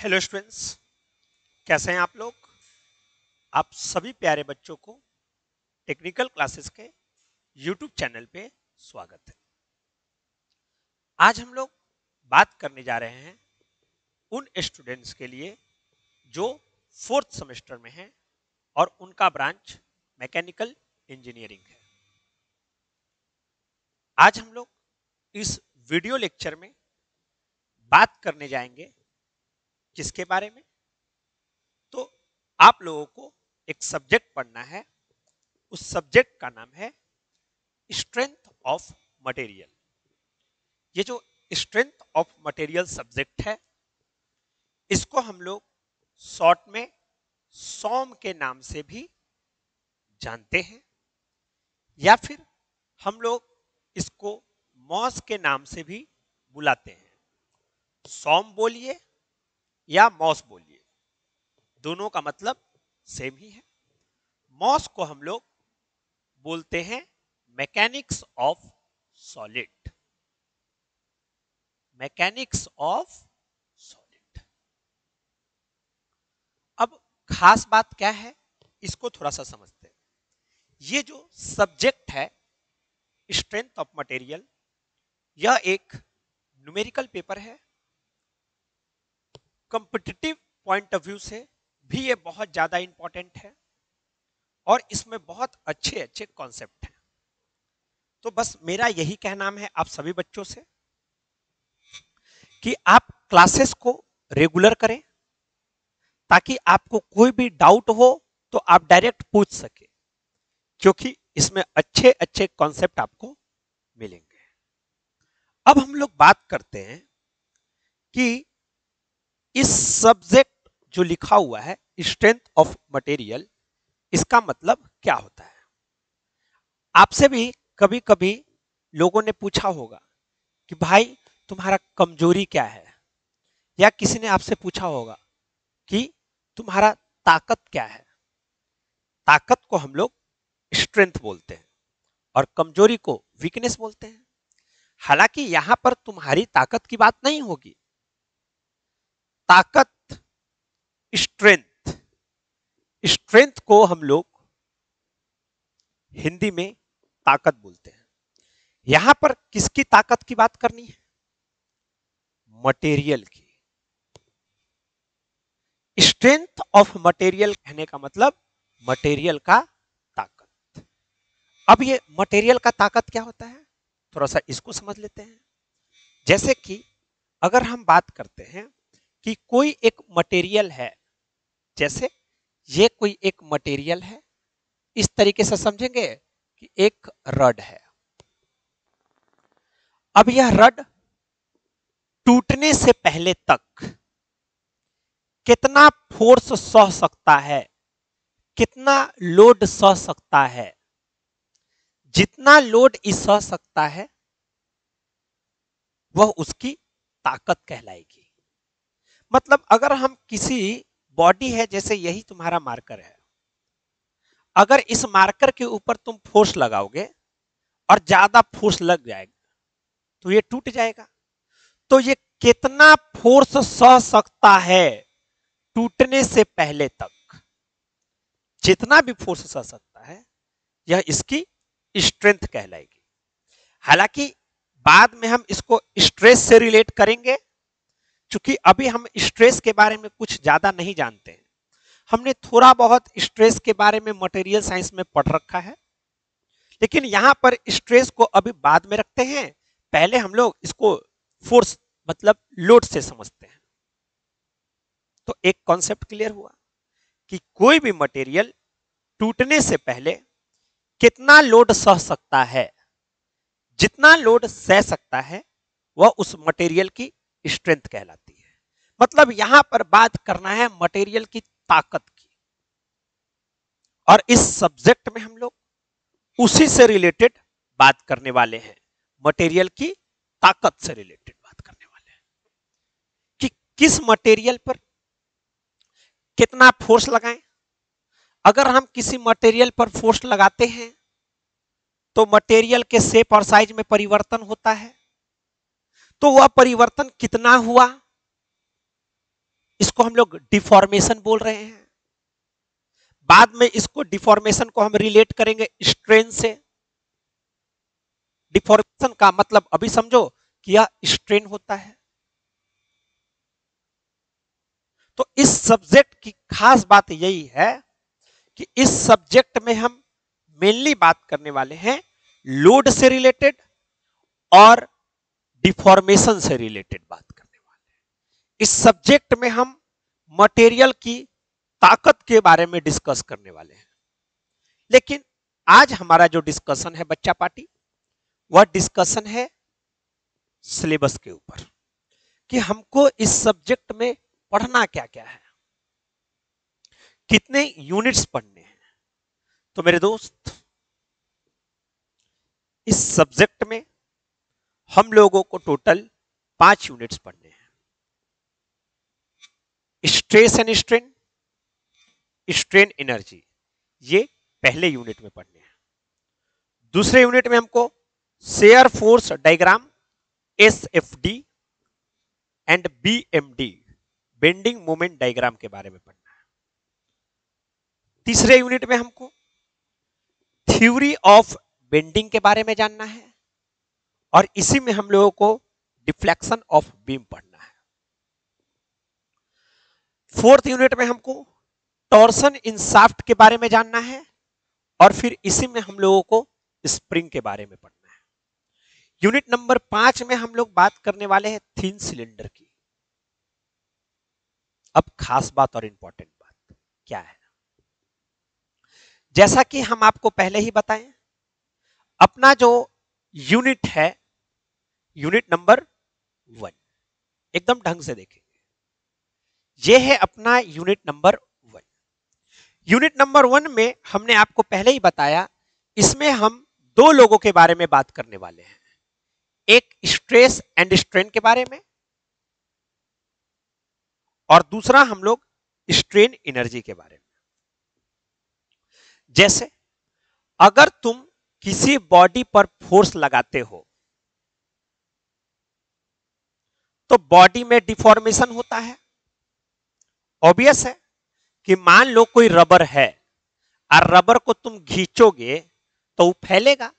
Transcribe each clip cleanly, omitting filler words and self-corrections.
Hello students, कैसे हैं आप लोग। आप सभी प्यारे बच्चों को टेक्निकल क्लासेस के यूट्यूब चैनल पे स्वागत है। आज हम लोग बात करने जा रहे हैं उन स्टूडेंट्स के लिए जो फोर्थ सेमेस्टर में हैं और उनका ब्रांच मैकेनिकल इंजीनियरिंग है। आज हम लोग इस वीडियो लेक्चर में बात करने जाएंगे किसके बारे में। तो आप लोगों को एक सब्जेक्ट पढ़ना है, उस सब्जेक्ट का नाम है स्ट्रेंथ ऑफ मटेरियल। ये जो स्ट्रेंथ ऑफ मटेरियल सब्जेक्ट है, इसको हम लोग शॉर्ट में सॉम के नाम से भी जानते हैं, या फिर हम लोग इसको मॉस के नाम से भी बुलाते हैं। सॉम बोलिए या मॉस बोलिए, दोनों का मतलब सेम ही है। मॉस को हम लोग बोलते हैं mechanics of solid. Mechanics of solid. अब खास बात क्या है, इसको थोड़ा सा समझते हैं। ये जो सब्जेक्ट है स्ट्रेंथ ऑफ मटेरियल, यह एक न्यूमेरिकल पेपर है। कॉम्पिटिटिव पॉइंट ऑफ व्यू से भी ये बहुत ज्यादा इंपॉर्टेंट है और इसमें बहुत अच्छे अच्छे कॉन्सेप्ट हैं। तो बस मेरा यही कहना है आप सभी बच्चों से कि आप क्लासेस को रेगुलर करें, ताकि आपको कोई भी डाउट हो तो आप डायरेक्ट पूछ सके, क्योंकि इसमें अच्छे अच्छे कॉन्सेप्ट आपको मिलेंगे। अब हम लोग बात करते हैं कि इस सब्जेक्ट जो लिखा हुआ है स्ट्रेंथ ऑफ मटेरियल, इसका मतलब क्या होता है। आपसे भी कभी कभी लोगों ने पूछा होगा कि भाई तुम्हारा कमजोरी क्या है, या किसी ने आपसे पूछा होगा कि तुम्हारा ताकत क्या है। ताकत को हम लोग स्ट्रेंथ बोलते हैं और कमजोरी को वीकनेस बोलते हैं। हालांकि यहां पर तुम्हारी ताकत की बात नहीं होगी। ताकत, स्ट्रेंथ, स्ट्रेंथ को हम लोग हिंदी में ताकत बोलते हैं। यहां पर किसकी ताकत की बात करनी है? मटेरियल की। स्ट्रेंथ ऑफ मटेरियल कहने का मतलब मटेरियल का ताकत। अब ये मटेरियल का ताकत क्या होता है, थोड़ा सा इसको समझ लेते हैं। जैसे कि अगर हम बात करते हैं कि कोई एक मटेरियल है, जैसे ये कोई एक मटेरियल है, इस तरीके से समझेंगे कि एक रड है। अब यह रड टूटने से पहले तक कितना फोर्स सह सकता है, कितना लोड सह सकता है। जितना लोड इस सह सकता है वह उसकी ताकत कहलाएगी। मतलब अगर हम किसी बॉडी है, जैसे यही तुम्हारा मार्कर है, अगर इस मार्कर के ऊपर तुम फोर्स लगाओगे और ज्यादा फोर्स लग जाएगा तो ये टूट जाएगा। तो ये कितना फोर्स सह सकता है टूटने से पहले तक, जितना भी फोर्स सह सकता है, यह इसकी स्ट्रेंथ कहलाएगी। हालांकि बाद में हम इसको स्ट्रेस से रिलेट करेंगे, क्योंकि अभी हम स्ट्रेस के बारे में कुछ ज्यादा नहीं जानते हैं। हमने थोड़ा बहुत स्ट्रेस के बारे में मटेरियल साइंस में पढ़ रखा है, लेकिन यहां पर स्ट्रेस को अभी बाद में रखते हैं। पहले हम लोग इसको फोर्स मतलब लोड से समझते हैं। तो एक कॉन्सेप्ट क्लियर हुआ कि कोई भी मटेरियल टूटने से पहले कितना लोड सह सकता है। जितना लोड सह सकता है वह उस मटेरियल की स्ट्रेंथ कहलाती है। मतलब यहां पर बात करना है मटेरियल की ताकत की, और इस सब्जेक्ट में हम लोग उसी से रिलेटेड बात करने वाले हैं। मटेरियल की ताकत से रिलेटेड बात करने वाले हैं कि किस मटेरियल पर कितना फोर्स लगाएं। अगर हम किसी मटेरियल पर फोर्स लगाते हैं तो मटेरियल के शेप और साइज में परिवर्तन होता है। तो वह परिवर्तन कितना हुआ, इसको हम लोग डिफॉर्मेशन बोल रहे हैं। बाद में इसको डिफॉर्मेशन को हम रिलेट करेंगे स्ट्रेन से। डिफॉर्मेशन का मतलब अभी समझो कि यह स्ट्रेन होता है। तो इस सब्जेक्ट की खास बात यही है कि इस सब्जेक्ट में हम मेनली बात करने वाले हैं लोड से रिलेटेड और डिफॉर्मेशन से रिलेटेड बात करने वाले हैं। इस सब्जेक्ट में हम मटेरियल की ताकत के बारे में डिस्कस करने वाले हैं। लेकिन आज हमारा जो डिस्कशन है बच्चा पार्टी, वह डिस्कशन है सिलेबस के ऊपर कि हमको इस सब्जेक्ट में पढ़ना क्या क्या है, कितने यूनिट्स पढ़ने हैं। तो मेरे दोस्त, इस सब्जेक्ट में हम लोगों को टोटल 5 यूनिट्स पढ़ने हैं। Stress and strain, strain energy, ये पहले यूनिट में पढ़ने हैं। दूसरे यूनिट में हमको shear force diagram, SFD and BMD, bending moment diagram के बारे में पढ़ना है। तीसरे यूनिट में हमको थ्योरी ऑफ बेंडिंग के बारे में जानना है और इसी में हम लोगों को डिफ्लेक्शन ऑफ बीम पढ़ना है। फोर्थ यूनिट में हमको टॉर्सन इन शाफ्ट के बारे में जानना है और फिर इसी में हम लोगों को स्प्रिंग के बारे में पढ़ना है। यूनिट नंबर 5 में हम लोग बात करने वाले हैं थिन सिलेंडर की। अब खास बात और इंपॉर्टेंट बात क्या है, जैसा कि हम आपको पहले ही बताएं, अपना जो यूनिट है यूनिट नंबर 1, एकदम ढंग से देखेंगे, यह है अपना यूनिट नंबर 1। यूनिट नंबर 1 में हमने आपको पहले ही बताया, इसमें हम 2 लोगों के बारे में बात करने वाले हैं, एक स्ट्रेस एंड स्ट्रेन के बारे में और दूसरा हम लोग स्ट्रेन एनर्जी के बारे में। जैसे अगर तुम किसी बॉडी पर फोर्स लगाते हो तो बॉडी में डिफॉर्मेशन होता है। ऑब्वियस है कि मान लो कोई रबर है और रबर को तुम खींचोगे तो वो फैलेगा,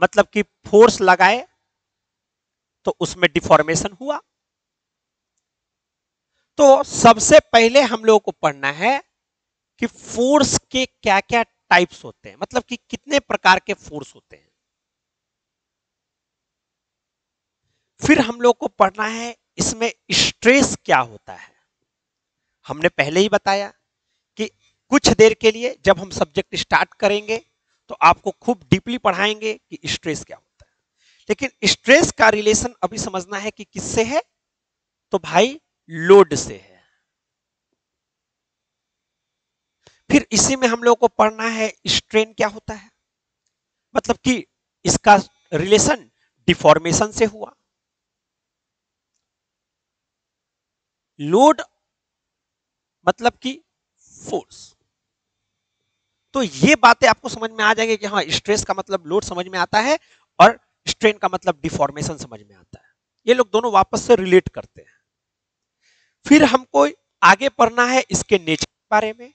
मतलब कि फोर्स लगाए तो उसमें डिफॉर्मेशन हुआ। तो सबसे पहले हम लोगों को पढ़ना है कि फोर्स के क्या क्या टाइप्स होते हैं, मतलब कि कितने प्रकार के फोर्स होते हैं। फिर हम लोग को पढ़ना है इसमें स्ट्रेस क्या होता है। हमने पहले ही बताया कि कुछ देर के लिए जब हम सब्जेक्ट स्टार्ट करेंगे तो आपको खूब डीपली पढ़ाएंगे कि स्ट्रेस क्या होता है। लेकिन स्ट्रेस का रिलेशन अभी समझना है कि किससे है, तो भाई लोड से है। फिर इसी में हम लोग को पढ़ना है स्ट्रेन क्या होता है, मतलब कि इसका रिलेशन डिफॉर्मेशन से हुआ। लोड मतलब कि फोर्स। तो ये बातें आपको समझ में आ जाएंगे कि हाँ, स्ट्रेस का मतलब लोड समझ में आता है और स्ट्रेन का मतलब डिफॉर्मेशन समझ में आता है। ये लोग दोनों वापस से रिलेट करते हैं। फिर हमको आगे पढ़ना है इसके नेचर के बारे में।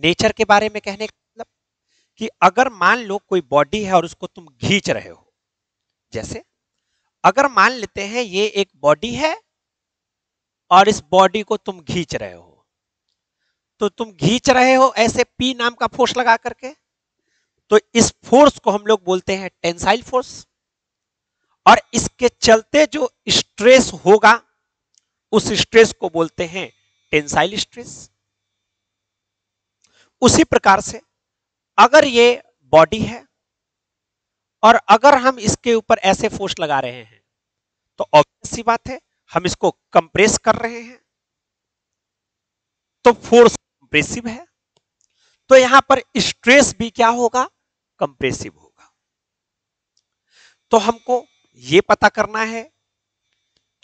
नेचर के बारे में कहने का मतलब कि अगर मान लो कोई बॉडी है और उसको तुम खींच रहे हो, जैसे अगर मान लेते हैं ये एक बॉडी है और इस बॉडी को तुम खींच रहे हो, तो तुम खींच रहे हो ऐसे P नाम का फोर्स लगा करके, तो इस फोर्स को हम लोग बोलते हैं टेंसाइल फोर्स। और इसके चलते जो स्ट्रेस होगा उस स्ट्रेस को बोलते हैं टेंसाइल स्ट्रेस। उसी प्रकार से अगर ये बॉडी है और अगर हम इसके ऊपर ऐसे फोर्स लगा रहे हैं तो ऑब्वियस सी बात है हम इसको कंप्रेस कर रहे हैं, तो फोर्स कंप्रेसिव है। तो यहां पर स्ट्रेस भी क्या होगा, कंप्रेसिव होगा। तो हमको यह पता करना है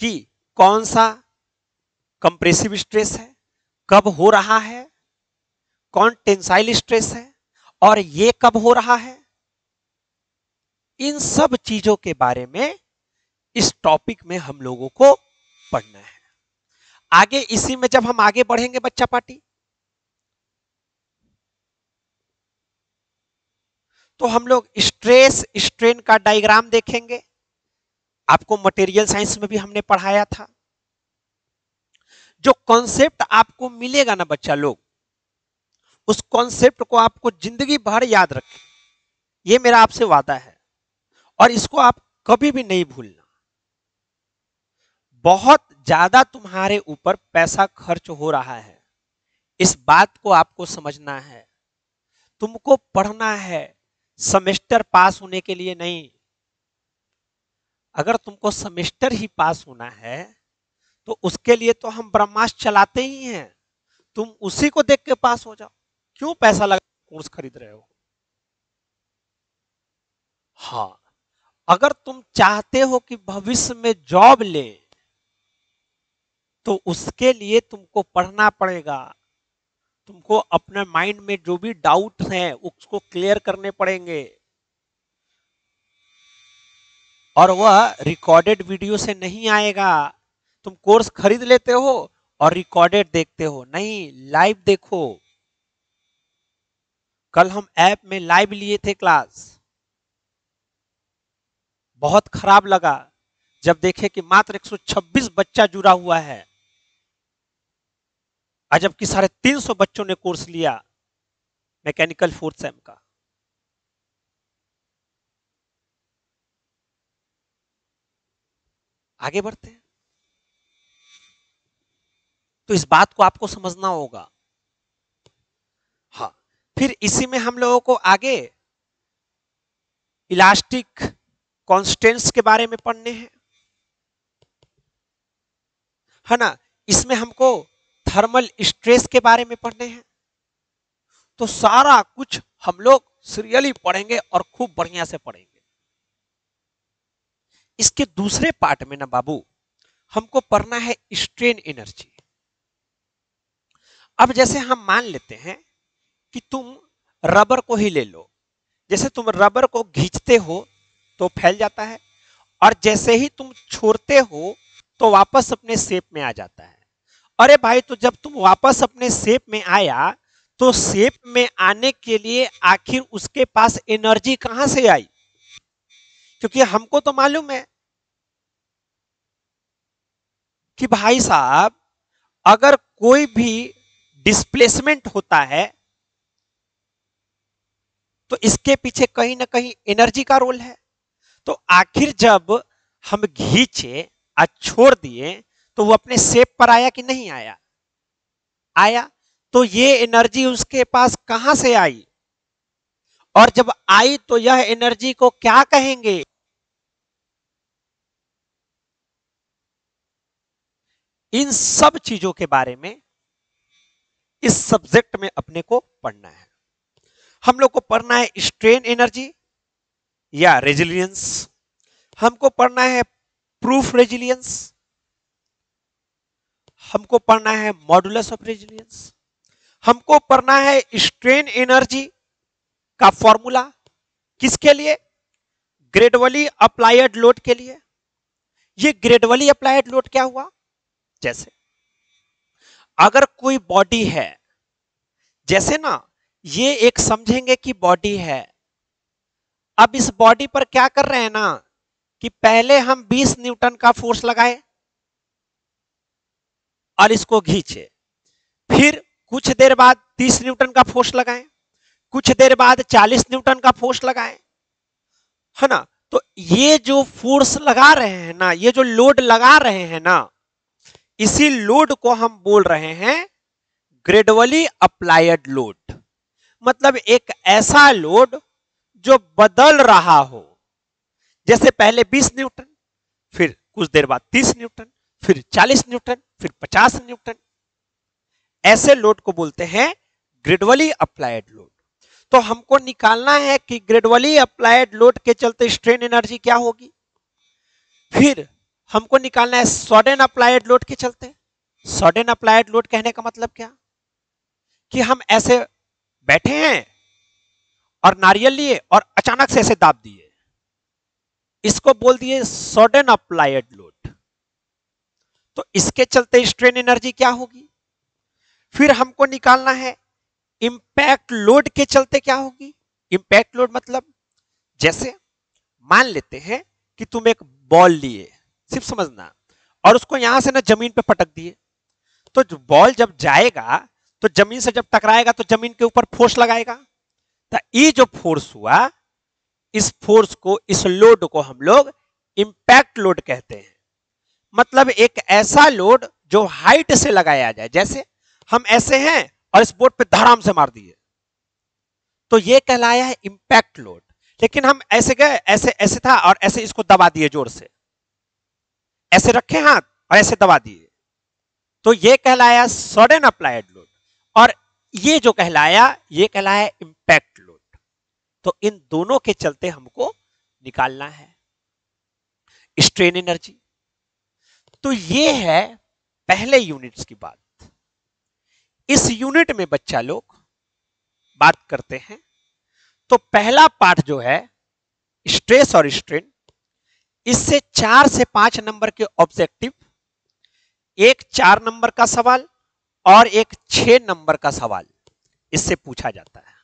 कि कौन सा कंप्रेसिव स्ट्रेस है, कब हो रहा है, कौन टेंसाइल स्ट्रेस है और यह कब हो रहा है। इन सब चीजों के बारे में इस टॉपिक में हम लोगों को पढ़ना है। आगे इसी में जब हम आगे बढ़ेंगे बच्चा पार्टी, तो हम लोग स्ट्रेस स्ट्रेन का डायग्राम देखेंगे। आपको मटेरियल साइंस में भी हमने पढ़ाया था। जो कॉन्सेप्ट आपको मिलेगा ना बच्चा लोग, उस कॉन्सेप्ट को आपको जिंदगी भर याद रखें, ये मेरा आपसे वादा है, और इसको आप कभी भी नहीं भूलना। बहुत ज्यादा तुम्हारे ऊपर पैसा खर्च हो रहा है, इस बात को आपको समझना है। तुमको पढ़ना है सेमेस्टर पास होने के लिए नहीं। अगर तुमको सेमेस्टर ही पास होना है तो उसके लिए तो हम ब्रह्मास्त्र चलाते ही हैं। तुम उसी को देख के पास हो जाओ, क्यों पैसा लगा कोर्स खरीद रहे हो? हाँ, अगर तुम चाहते हो कि भविष्य में जॉब ले, तो उसके लिए तुमको पढ़ना पड़ेगा। तुमको अपने माइंड में जो भी डाउट हैं उसको क्लियर करने पड़ेंगे, और वह रिकॉर्डेड वीडियो से नहीं आएगा। तुम कोर्स खरीद लेते हो और रिकॉर्डेड देखते हो, नहीं, लाइव देखो। कल हम ऐप में लाइव लिए थे क्लास, बहुत खराब लगा जब देखे कि मात्र 126 बच्चा जुड़ा हुआ है, जबकि 350 बच्चों ने कोर्स लिया मैकेनिकल फोर्थ सेम का। आगे बढ़ते हैं, तो इस बात को आपको समझना होगा। हाँ, फिर इसी में हम लोगों को आगे इलास्टिक कांस्टेंट्स के बारे में पढ़ने हैं, है ना। इसमें हमको थर्मल स्ट्रेस के बारे में पढ़ने हैं। तो सारा कुछ हम लोग सीरियली पढ़ेंगे और खूब बढ़िया से पढ़ेंगे। इसके दूसरे पार्ट में ना बाबू, हमको पढ़ना है स्ट्रेन एनर्जी। अब जैसे हम मान लेते हैं कि तुम रबर को ही ले लो। जैसे तुम रबर को खींचते हो तो फैल जाता है, और जैसे ही तुम छोड़ते हो तो वापस अपने शेप में आ जाता है। अरे भाई, तो जब तुम वापस अपने शेप में आया, तो शेप में आने के लिए आखिर उसके पास एनर्जी कहां से आई? क्योंकि हमको तो मालूम है कि भाई साहब, अगर कोई भी डिस्प्लेसमेंट होता है तो इसके पीछे कहीं ना कहीं एनर्जी का रोल है। तो आखिर जब हम खींचे और छोड़ दिए तो वो अपने शेप पर आया कि नहीं आया? आया। तो ये एनर्जी उसके पास कहां से आई? और जब आई तो यह एनर्जी को क्या कहेंगे? इन सब चीजों के बारे में इस सब्जेक्ट में अपने को पढ़ना है। हम लोग को पढ़ना है स्ट्रेन एनर्जी या रेजिलियंस, हमको पढ़ना है प्रूफ रेजिलियंस, हमको पढ़ना है मॉडुलस ऑफ रेजिलियंस, हमको पढ़ना है स्ट्रेन एनर्जी का फॉर्मूला। किसके लिए? ग्रेजुअली अप्लाइड लोड के लिए। ये ग्रेजुअली अप्लाइड लोड क्या हुआ? जैसे अगर कोई बॉडी है, जैसे ना, ये एक समझेंगे कि बॉडी है। अब इस बॉडी पर क्या कर रहे हैं ना, कि पहले हम 20 न्यूटन का फोर्स लगाए और इसको खींचे, फिर कुछ देर बाद 30 न्यूटन का फोर्स लगाएं, कुछ देर बाद 40 न्यूटन का फोर्स लगाएं, है ना। तो ये जो फोर्स लगा रहे हैं ना, ये जो लोड लगा रहे हैं ना, इसी लोड को हम बोल रहे हैं ग्रेजुअली अप्लाइड लोड। मतलब एक ऐसा लोड जो बदल रहा हो, जैसे पहले 20 न्यूटन, फिर कुछ देर बाद 30 न्यूटन, फिर 40 न्यूटन, फिर 50 न्यूटन। ऐसे लोड को बोलते हैं ग्रेजुअली अप्लाइड लोड। तो हमको निकालना है कि ग्रेजुअली अप्लाइड लोड के चलते स्ट्रेन एनर्जी क्या होगी। फिर हमको निकालना है सडन अप्लाइड लोड के चलते। सडन अप्लाइड लोड कहने का मतलब क्या? कि हम ऐसे बैठे हैं और नारियल लिए और अचानक से ऐसे दाब दिए, इसको बोल दिए सडन अप्लाइड लोड। तो इसके चलते स्ट्रेन एनर्जी क्या होगी। फिर हमको निकालना है इंपैक्ट लोड के चलते क्या होगी। इंपैक्ट लोड मतलब जैसे मान लेते हैं कि तुम एक बॉल लिए, सिर्फ समझना, और उसको यहां से ना जमीन पे पटक दिए, तो बॉल जब जाएगा तो जमीन से जब टकराएगा तो जमीन के ऊपर फोर्स लगाएगा। तो ये जो फोर्स हुआ, इस फोर्स को, इस लोड को हम लोग इंपैक्ट लोड कहते हैं। मतलब एक ऐसा लोड जो हाइट से लगाया जाए, जैसे हम ऐसे हैं और इस बोर्ड पे धड़ाम से मार दिए, तो ये कहलाया है इंपैक्ट लोड। लेकिन हम ऐसे गए, ऐसे ऐसे था और ऐसे इसको दबा दिए जोर से, ऐसे रखे हाथ और ऐसे दबा दिए, तो ये कहलाया सडन अप्लाइड लोड। और ये जो कहलाया, ये कहलाया इंपैक्ट लोड। तो इन दोनों के चलते हमको निकालना है स्ट्रेन एनर्जी। तो ये है पहले यूनिट्स की बात। इस यूनिट में बच्चा लोग बात करते हैं। तो पहला पार्ट जो है स्ट्रेस और स्ट्रेन, इससे 4 से 5 नंबर के ऑब्जेक्टिव, एक 4 नंबर का सवाल और एक 6 नंबर का सवाल इससे पूछा जाता है।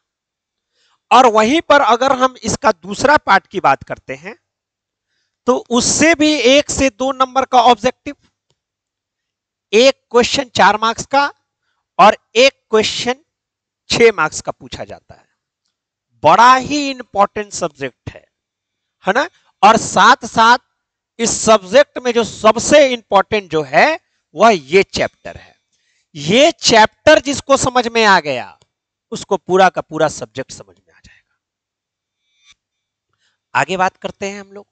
और वहीं पर अगर हम इसका दूसरा पार्ट की बात करते हैं तो उससे भी 1 से 2 नंबर का ऑब्जेक्टिव, एक क्वेश्चन 4 मार्क्स का और एक क्वेश्चन 6 मार्क्स का पूछा जाता है। बड़ा ही इंपॉर्टेंट सब्जेक्ट है ना। और साथ साथ इस सब्जेक्ट में जो सबसे इंपॉर्टेंट जो है वह ये चैप्टर है। ये चैप्टर जिसको समझ में आ गया उसको पूरा का पूरा सब्जेक्ट समझ में आ जाएगा। आगे बात करते हैं हम लोग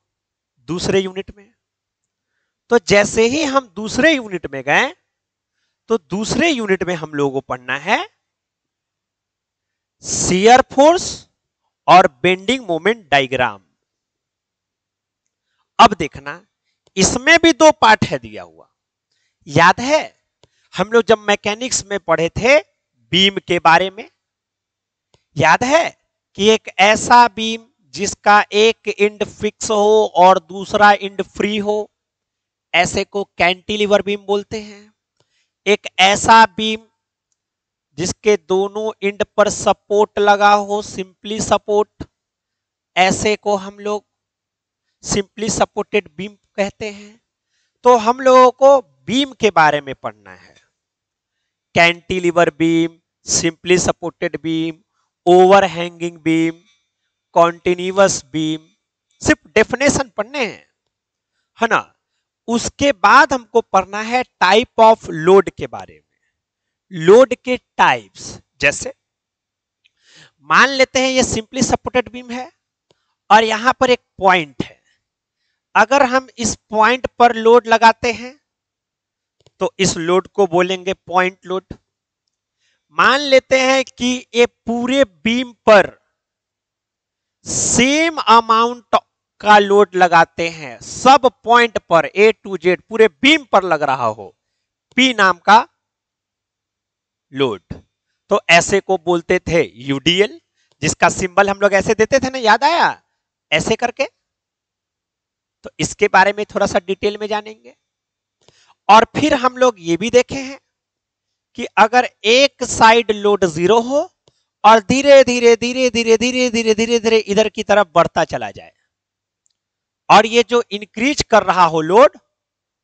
दूसरे यूनिट में। तो जैसे ही हम दूसरे यूनिट में गए तो दूसरे यूनिट में हम लोगों को पढ़ना है शियर फोर्स और बेंडिंग मोमेंट डायग्राम। अब देखना, इसमें भी 2 पार्ट है दिया हुआ। याद है हम लोग जब मैकेनिक्स में पढ़े थे बीम के बारे में, याद है कि एक ऐसा बीम जिसका एक एंड फिक्स हो और दूसरा एंड फ्री हो, ऐसे को कैंटिलीवर बीम बोलते हैं। एक ऐसा बीम जिसके दोनों एंड पर सपोर्ट लगा हो, सिंपली सपोर्ट, ऐसे को हम लोग सिंपली सपोर्टेड बीम कहते हैं। तो हम लोगों को बीम के बारे में पढ़ना है, cantilever beam, simply supported beam, overhanging beam, continuous beam, सिर्फ डेफिनेशन पढ़ने हैं, है ना। उसके बाद हमको पढ़ना है टाइप ऑफ लोड के बारे में, लोड के टाइप्स। जैसे मान लेते हैं ये सिंपली सपोर्टेड बीम है और यहां पर एक पॉइंट है, अगर हम इस पॉइंट पर लोड लगाते हैं तो इस लोड को बोलेंगे पॉइंट लोड। मान लेते हैं कि ये पूरे बीम पर सेम अमाउंट का लोड लगाते हैं, सब पॉइंट पर A to Z पूरे बीम पर लग रहा हो, P नाम का लोड, तो ऐसे को बोलते थे यूडीएल, जिसका सिंबल हम लोग ऐसे देते थे ना, याद आया, ऐसे करके। तो इसके बारे में थोड़ा सा डिटेल में जानेंगे। और फिर हम लोग ये भी देखे हैं कि अगर एक साइड लोड 0 हो और धीरे धीरे धीरे धीरे धीरे धीरे धीरे धीरे इधर की तरफ बढ़ता चला जाए, और ये जो इंक्रीज कर रहा हो लोड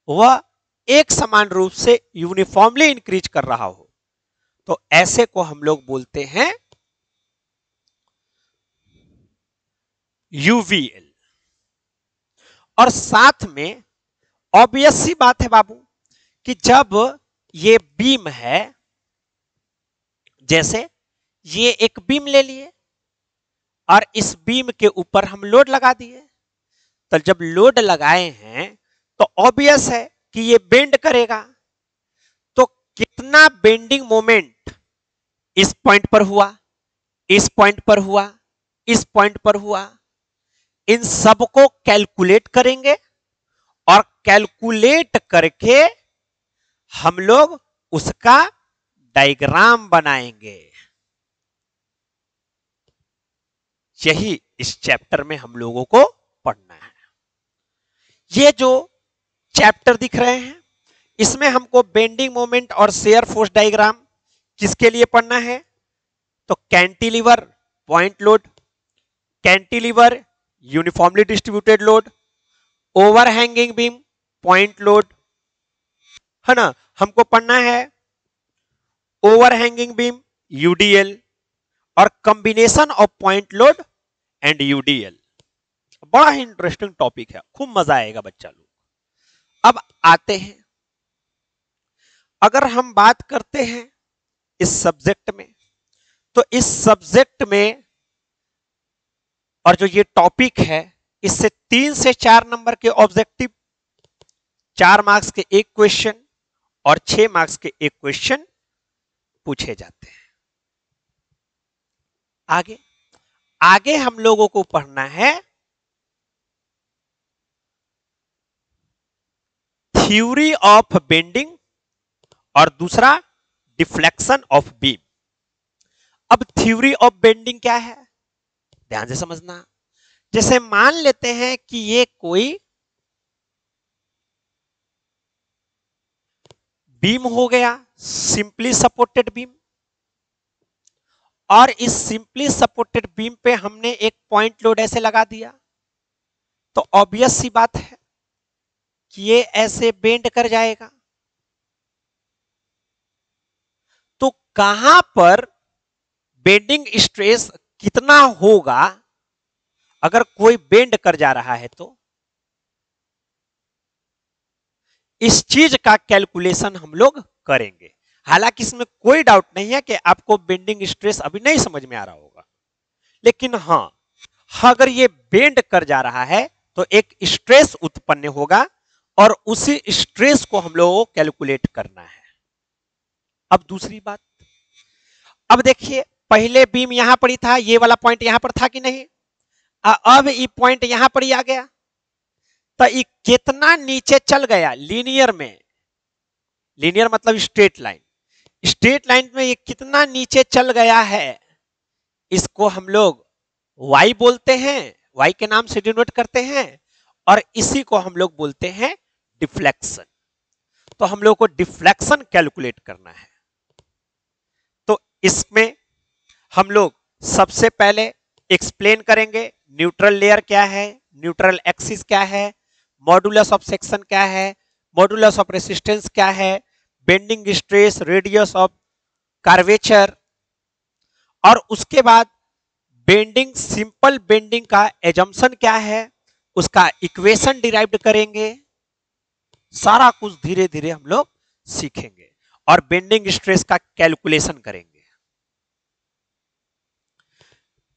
वह एक समान रूप से यूनिफॉर्मली इंक्रीज कर रहा हो, तो ऐसे को हम लोग बोलते हैं यूवीएल। और साथ में ऑब्वियस सी बात है बाबू कि जब ये बीम है, जैसे ये एक बीम ले लिए और इस बीम के ऊपर हम लोड लगा दिए, तो जब लोड लगाए हैं तो ऑब्वियस है कि ये बेंड करेगा। तो कितना बेंडिंग मोमेंट इस पॉइंट पर हुआ, इस पॉइंट पर हुआ, इस पॉइंट पर हुआ, इन सबको कैलकुलेट करेंगे और कैलकुलेट करके हम लोग उसका डायग्राम बनाएंगे। यही इस चैप्टर में हम लोगों को पढ़ना है। ये जो चैप्टर दिख रहे हैं इसमें हमको बेंडिंग मोमेंट और शेयर फोर्स डायग्राम किसके लिए पढ़ना है? तो cantilever point load, cantilever uniformly distributed load, overhanging beam point load, है ना। हमको पढ़ना है ओवरहैंगिंग बीम यूडीएल और combination of point load and UDL. बड़ा ही इंटरेस्टिंग टॉपिक है, खूब मजा आएगा बच्चा लोग। अब आते हैं, अगर हम बात करते हैं इस सब्जेक्ट में, तो इस सब्जेक्ट में और जो ये टॉपिक है, इससे 3 से 4 नंबर के ऑब्जेक्टिव, 4 मार्क्स के एक क्वेश्चन और 6 मार्क्स के एक क्वेश्चन पूछे जाते हैं। आगे आगे हम लोगों को पढ़ना है थ्योरी ऑफ बेंडिंग और दूसरा डिफ्लेक्शन ऑफ बीम। अब थ्योरी ऑफ बेंडिंग क्या है, ध्यान से समझना। जैसे मान लेते हैं कि ये कोई बीम हो गया, सिंपली सपोर्टेड बीम, और इस सिंपली सपोर्टेड बीम पे हमने एक पॉइंट लोड ऐसे लगा दिया, तो ऑब्वियस सी बात है कि ये ऐसे बेंड कर जाएगा। तो कहां पर बेंडिंग स्ट्रेस कितना होगा अगर कोई बेंड कर जा रहा है, तो इस चीज का कैलकुलेशन हम लोग करेंगे। हालांकि इसमें कोई डाउट नहीं है कि आपको बेंडिंग स्ट्रेस अभी नहीं समझ में आ रहा होगा, लेकिन हां, अगर ये बेंड कर जा रहा है तो एक स्ट्रेस उत्पन्न होगा और उसी स्ट्रेस को हम लोगों को कैलकुलेट करना है। अब दूसरी बात, अब देखिए पहले बीम यहां पर ही था, ये वाला पॉइंट यहां पर था कि नहीं, अब ये पॉइंट यहां पर ही आ गया, तो ये कितना नीचे चल गया लीनियर में, लीनियर मतलब स्ट्रेट लाइन, स्ट्रेट लाइन में ये कितना नीचे चल गया है, इसको हम लोग y बोलते हैं, y के नाम से डिनोट करते हैं, और इसी को हम लोग बोलते हैं डिफ्लेक्शन। तो हम लोग को डिफ्लेक्शन कैलकुलेट करना है। तो इसमें हम लोग सबसे पहले एक्सप्लेन करेंगे न्यूट्रल लेयर क्या है, न्यूट्रल एक्सिस क्या है, मॉडुलस ऑफ सेक्शन क्या है, मॉडुलस ऑफ रेसिस्टेंस क्या है, bending stress, radius of curvature, और उसके बाद बेंडिंग, सिंपल बेंडिंग का एजम्पशन क्या है, उसका इक्वेशन डिराइव्ड करेंगे। सारा कुछ धीरे धीरे हम लोग सीखेंगे और बेंडिंग स्ट्रेस का कैलकुलेशन करेंगे,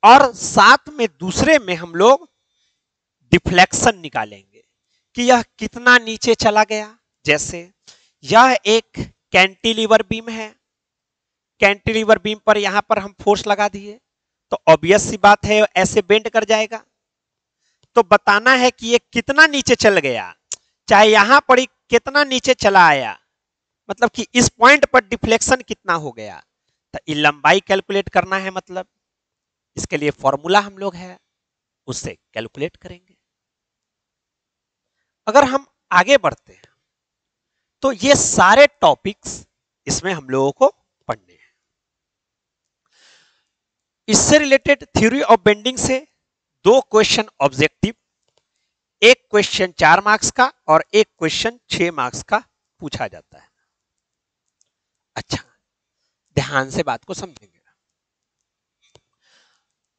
और साथ में दूसरे में हम लोग डिफ्लेक्शन निकालेंगे कि यह कितना नीचे चला गया। जैसे यह एक कैंटिलीवर बीम है, कैंटिलीवर बीम पर यहां पर हम फोर्स लगा दिए, तो ऑब्वियस सी बात है ऐसे बेंड कर जाएगा। तो बताना है कि ये कितना नीचे चल गया, चाहे यहां पर ही कितना नीचे चला आया, मतलब कि इस पॉइंट पर डिफ्लेक्शन कितना हो गया, तो ये लंबाई कैलकुलेट करना है। मतलब इसके लिए फॉर्मूला हम लोग है, उससे कैलकुलेट करेंगे। अगर हम आगे बढ़ते हैं तो ये सारे टॉपिक्स इसमें हम लोगों को पढ़ने हैं। इससे रिलेटेड थ्योरी ऑफ बेंडिंग से 2 क्वेश्चन ऑब्जेक्टिव, एक क्वेश्चन 4 मार्क्स का और एक क्वेश्चन 6 मार्क्स का पूछा जाता है। अच्छा, ध्यान से बात को समझेंगे।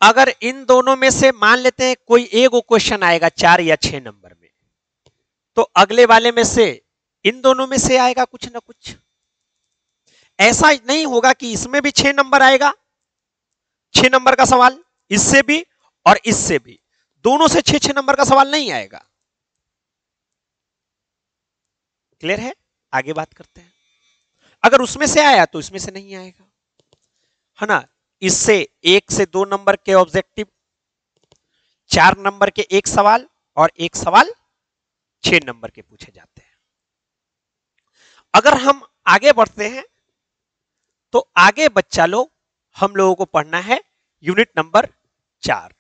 अगर इन दोनों में से मान लेते हैं कोई एक क्वेश्चन आएगा 4 या 6 नंबर में, तो अगले वाले में से इन दोनों में से आएगा कुछ ना कुछ। ऐसा नहीं होगा कि इसमें भी 6 नंबर आएगा, 6 नंबर का सवाल इससे भी और इससे भी, दोनों से 6-6 नंबर का सवाल नहीं आएगा। क्लियर है? आगे बात करते हैं। अगर उसमें से आया तो इसमें से नहीं आएगा, है ना। इससे 1 से 2 नंबर के ऑब्जेक्टिव, 4 नंबर के एक सवाल और एक सवाल 6 नंबर के पूछे जाते हैं। अगर हम आगे बढ़ते हैं तो आगे बच्चा लोग हम लोगों को पढ़ना है यूनिट नंबर 4।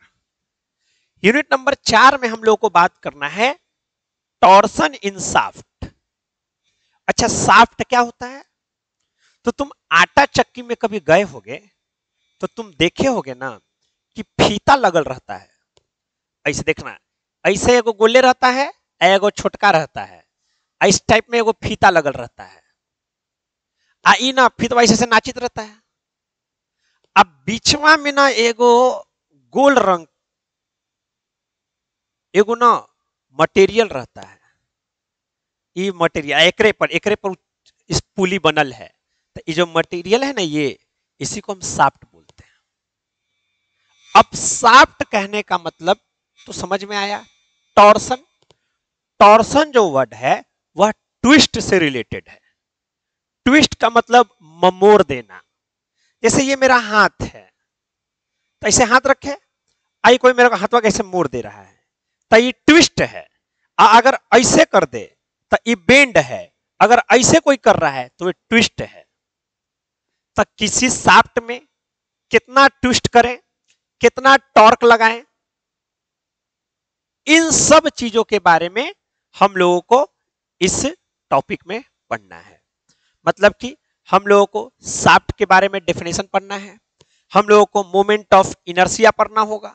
यूनिट नंबर 4 में हम लोगों को बात करना है टॉर्सन इन शाफ्ट। अच्छा, साफ्ट क्या होता है? तो तुम आटा चक्की में कभी गए होगे तो तुम देखे होगे ना कि फीता लगल रहता है। ऐसे देखना, ऐसे एगो गोले रहता है, एगो छोटका रहता है, इस टाइप में एगो फीता लगल रहता है। ई ना फीतवा ऐसे नाचित रहता है। अब बीचवा में ना एगो गोल रंग एगो ना मटेरियल रहता है। ये मटेरियल एकरे पर इस पुली बनल है। तो ये जो मटेरियल है ना, ये इसी को हम साफ्ट बोलते हैं। अब साफ्ट कहने का मतलब तो समझ में आया। टॉर्सन, टॉर्सन जो वर्ड है वह ट्विस्ट से रिलेटेड है। ट्विस्ट का मतलब ममोड़ देना। जैसे ये मेरा हाथ है, तो ऐसे हाथ रखे, आई कोई मेरे को हाथवा कैसे मोड़ दे रहा है, तो ये ट्विस्ट है। अगर ऐसे कर दे तो ये बेंड है। अगर ऐसे कोई कर रहा है तो ये ट्विस्ट है। तो किसी शाफ्ट में कितना ट्विस्ट करें, कितना टॉर्क लगाएं, इन सब चीजों के बारे में हम लोगों को इस टॉपिक में पढ़ना है। मतलब कि हम लोगों को शाफ्ट के बारे में डेफिनेशन पढ़ना है, हम लोगों को मोमेंट ऑफ इनर्शिया पढ़ना होगा,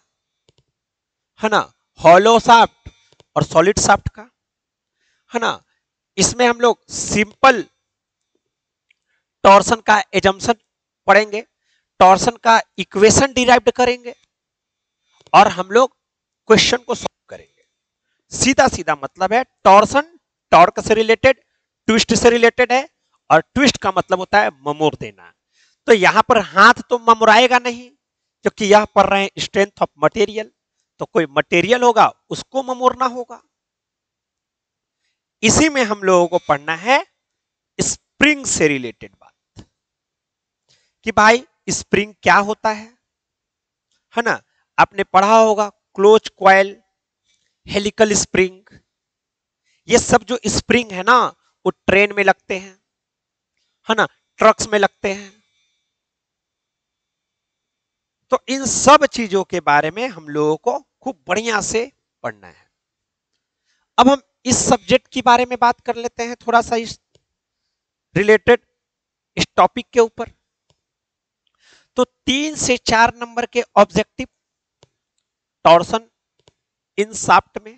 है ना, हॉलो शाफ्ट और सॉलिड शाफ्ट का, है ना। इसमें हम लोग सिंपल टॉर्सन का एजम्पशन पढ़ेंगे, टॉर्सन का इक्वेशन डिराइव्ड करेंगे और हम लोग क्वेश्चन को सॉल्व करेंगे। सीधा सीधा मतलब है टॉर्सन टॉर्क से रिलेटेड, ट्विस्ट से रिलेटेड है, और ट्विस्ट का मतलब होता है ममोड़ देना। तो यहां पर हाथ तो ममोड़ाएगा नहीं, क्योंकि यह पढ़ रहे हैं स्ट्रेंथ ऑफ मटेरियल, तो कोई मटेरियल होगा उसको ममोड़ना होगा। इसी में हम लोगों को पढ़ना है स्प्रिंग से रिलेटेड बात, कि भाई स्प्रिंग क्या होता है ना। आपने पढ़ा होगा क्लोज कॉइल, हेलिकल स्प्रिंग, ये सब जो स्प्रिंग है ना वो ट्रेन में लगते हैं, है ना, ट्रक्स में लगते हैं। तो इन सब चीजों के बारे में हम लोगों को खूब बढ़िया से पढ़ना है। अब हम इस सब्जेक्ट के बारे में बात कर लेते हैं थोड़ा सा, इस रिलेटेड इस टॉपिक के ऊपर। तो 3 से 4 नंबर के ऑब्जेक्टिव टॉर्सन इन शाफ्ट में,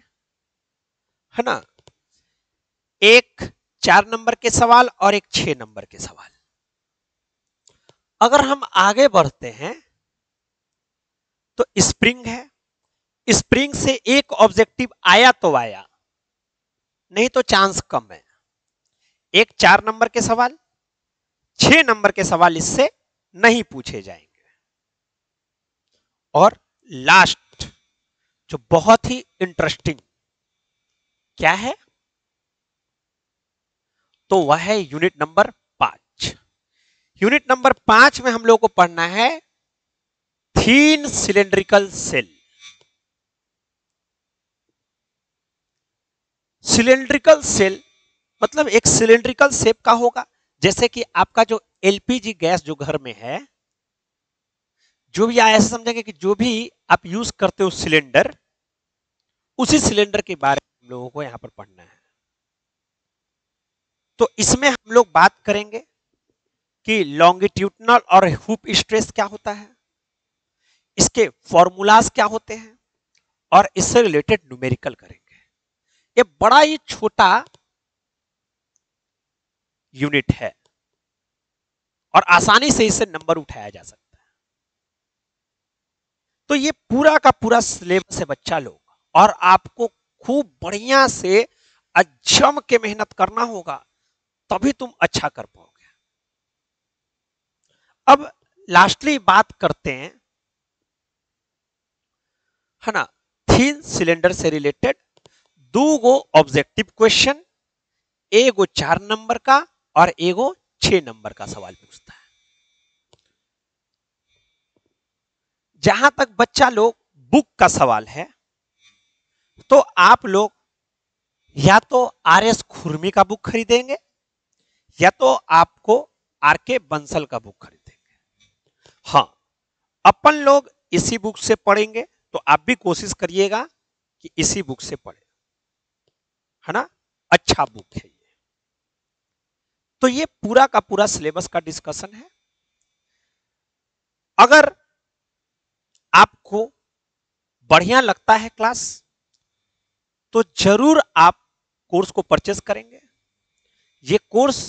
है ना, एक 4 नंबर के सवाल और एक 6 नंबर के सवाल। अगर हम आगे बढ़ते हैं तो स्प्रिंग है, स्प्रिंग से एक ऑब्जेक्टिव आया तो आया, नहीं तो चांस कम है। एक 4 नंबर के सवाल, 6 नंबर के सवाल इससे नहीं पूछे जाएंगे। और लास्ट जो बहुत ही इंटरेस्टिंग क्या है, तो वह है यूनिट नंबर 5। यूनिट नंबर 5 में हम लोग को पढ़ना है थीन सिलेंड्रिकल सेल। सिलेंड्रिकल सेल मतलब एक सिलेंड्रिकल शेप का होगा, जैसे कि आपका जो एलपीजी गैस जो घर में है, जो भी ऐसे समझेंगे कि जो भी आप यूज करते हो सिलेंडर, उसी सिलेंडर के बारे में हम लोगों को यहां पर पढ़ना है। तो इसमें हम लोग बात करेंगे कि लॉन्गिट्यूडनल और हुप स्ट्रेस क्या होता है, इसके फॉर्मूलाज क्या होते हैं, और इससे रिलेटेड न्यूमेरिकल करेंगे। ये बड़ा ही छोटा यूनिट है और आसानी से इससे नंबर उठाया जा सकता है। तो ये पूरा का पूरा सिलेबस है बच्चा लोग, और आपको खूब बढ़िया से जम के मेहनत करना होगा, तभी तुम अच्छा कर पाओगे। अब लास्टली बात करते हैं, है ना, थीन सिलेंडर से रिलेटेड 2 गो ऑब्जेक्टिव क्वेश्चन, एगो 4 नंबर का और एगो 6 नंबर का सवाल पूछता है। जहां तक बच्चा लोग बुक का सवाल है, तो आप लोग या तो आरएस खुरमी का बुक खरीदेंगे, या तो आपको आरके बंसल का बुक खरीदेंगे। हाँ, अपन लोग इसी बुक से पढ़ेंगे, तो आप भी कोशिश करिएगा कि इसी बुक से पढ़े, है ना, अच्छा बुक है ये। तो ये पूरा का पूरा सिलेबस का डिस्कशन है। अगर आपको बढ़िया लगता है क्लास तो जरूर आप कोर्स को परचेस करेंगे। ये कोर्स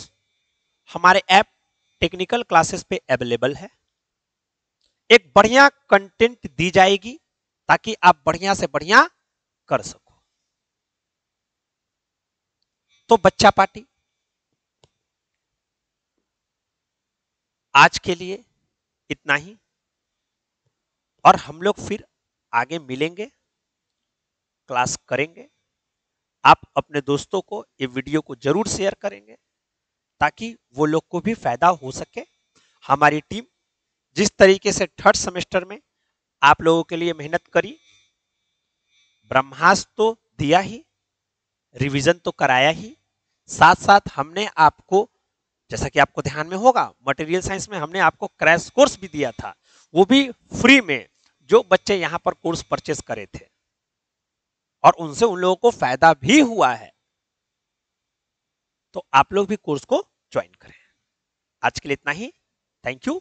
हमारे ऐप टेक्निकल क्लासेस पे अवेलेबल है। एक बढ़िया कंटेंट दी जाएगी ताकि आप बढ़िया से बढ़िया कर सको। तो बच्चा पार्टी आज के लिए इतना ही, और हम लोग फिर आगे मिलेंगे, क्लास करेंगे। आप अपने दोस्तों को ये वीडियो को जरूर शेयर करेंगे ताकि वो लोग को भी फायदा हो सके। हमारी टीम जिस तरीके से थर्ड सेमेस्टर में आप लोगों के लिए मेहनत करी, ब्रह्मास्त्र तो दिया ही, रिवीजन तो कराया ही, साथ साथ हमने आपको, जैसा कि आपको ध्यान में होगा, मटेरियल साइंस में हमने आपको क्रैश कोर्स भी दिया था, वो भी फ्री में, जो बच्चे यहां पर कोर्स परचेस करे थे और उनसे उन लोगों को फायदा भी हुआ है। तो आप लोग भी कोर्स को ज्वाइन करें। आज के लिए इतना ही। Thank you.